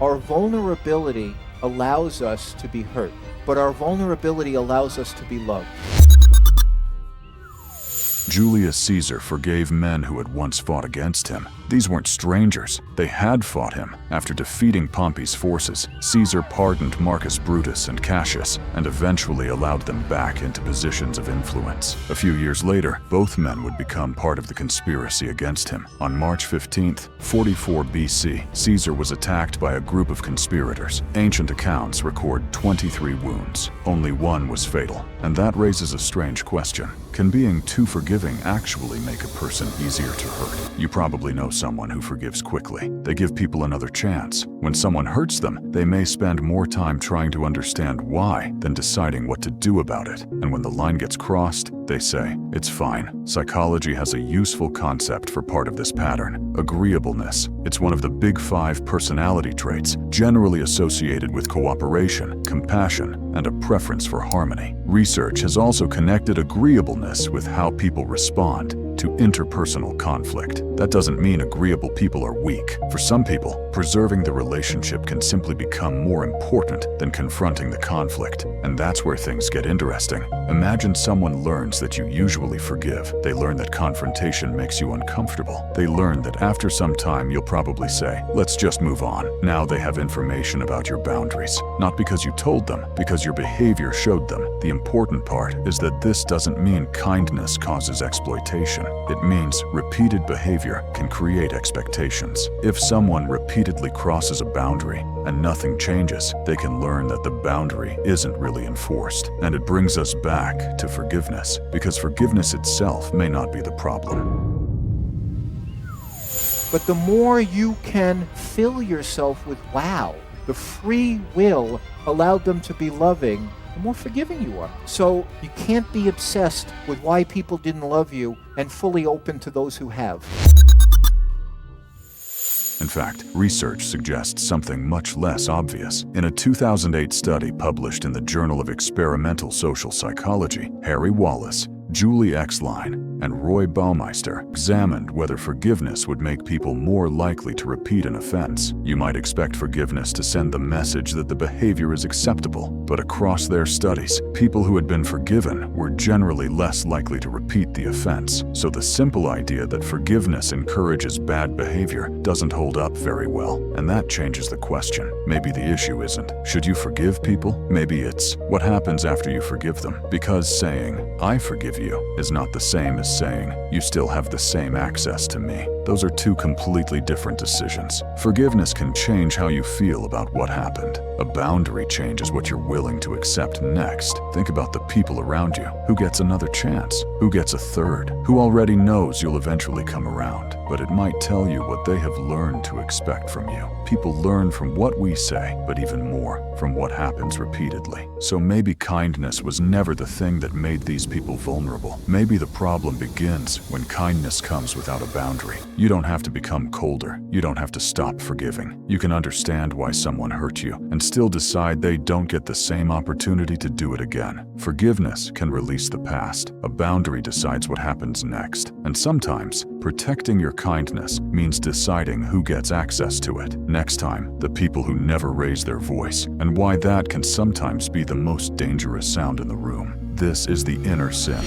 Our vulnerability allows us to be hurt, but our vulnerability allows us to be loved. Julius Caesar forgave men who had once fought against him. These weren't strangers. They had fought him. After defeating Pompey's forces, Caesar pardoned Marcus Brutus and Cassius and eventually allowed them back into positions of influence. A few years later, both men would become part of the conspiracy against him. On March 15th, 44 BC, Caesar was attacked by a group of conspirators. Ancient accounts record 23 wounds. Only one was fatal. And that raises a strange question. Can being too forgiving actually make a person easier to hurt? You probably know someone who forgives quickly. They give people another chance. When someone hurts them, they may spend more time trying to understand why than deciding what to do about it. And when the line gets crossed, they say, "It's fine." Psychology has a useful concept for part of this pattern: agreeableness. It's one of the big 5 personality traits, generally associated with cooperation, compassion, and a preference for harmony. Research has also connected agreeableness with how people respond to interpersonal conflict. That doesn't mean agreeable people are weak. For some people, preserving the relationship can simply become more important than confronting the conflict. And that's where things get interesting. Imagine someone learns that you usually forgive. They learn that confrontation makes you uncomfortable. They learn that after some time you'll probably say, "Let's just move on." Now they have information about your boundaries. Not because you told them, because your behavior showed them. The important part is that this doesn't mean kindness causes exploitation. It means repeated behavior can create expectations. If someone repeatedly crosses a boundary and nothing changes, they can learn that the boundary isn't really enforced. And it brings us back to forgiveness, because forgiveness itself may not be the problem. But the more you can fill yourself with wow, the free will allowed them to be loving, the more forgiving you are. So you can't be obsessed with why people didn't love you and fully open to those who have. In fact, research suggests something much less obvious. In a 2008 study published in the Journal of Experimental Social Psychology, Harry Wallace, Julie Exline, and Roy Baumeister examined whether forgiveness would make people more likely to repeat an offense. You might expect forgiveness to send the message that the behavior is acceptable, but across their studies, people who had been forgiven were generally less likely to repeat the offense. So the simple idea that forgiveness encourages bad behavior doesn't hold up very well. And that changes the question. Maybe the issue isn't, should you forgive people? Maybe it's, what happens after you forgive them? Because saying, "I forgive you," is not the same as saying, "You still have the same access to me." Those are two completely different decisions. Forgiveness can change how you feel about what happened. A boundary changes what you're willing to accept next. Think about the people around you. Who gets another chance? Who gets a third? Who already knows you'll eventually come around? But it might tell you what they have learned to expect from you. People learn from what we say, but even more from what happens repeatedly. So maybe kindness was never the thing that made these people vulnerable. Maybe the problem begins when kindness comes without a boundary. You don't have to become colder. You don't have to stop forgiving. You can understand why someone hurt you and still decide they don't get the same opportunity to do it again. Forgiveness can release the past. A boundary decides what happens next. And sometimes, protecting your kindness means deciding who gets access to it. Next time, the people who never raise their voice, and why that can sometimes be the most dangerous sound in the room. This is The Inner Sin.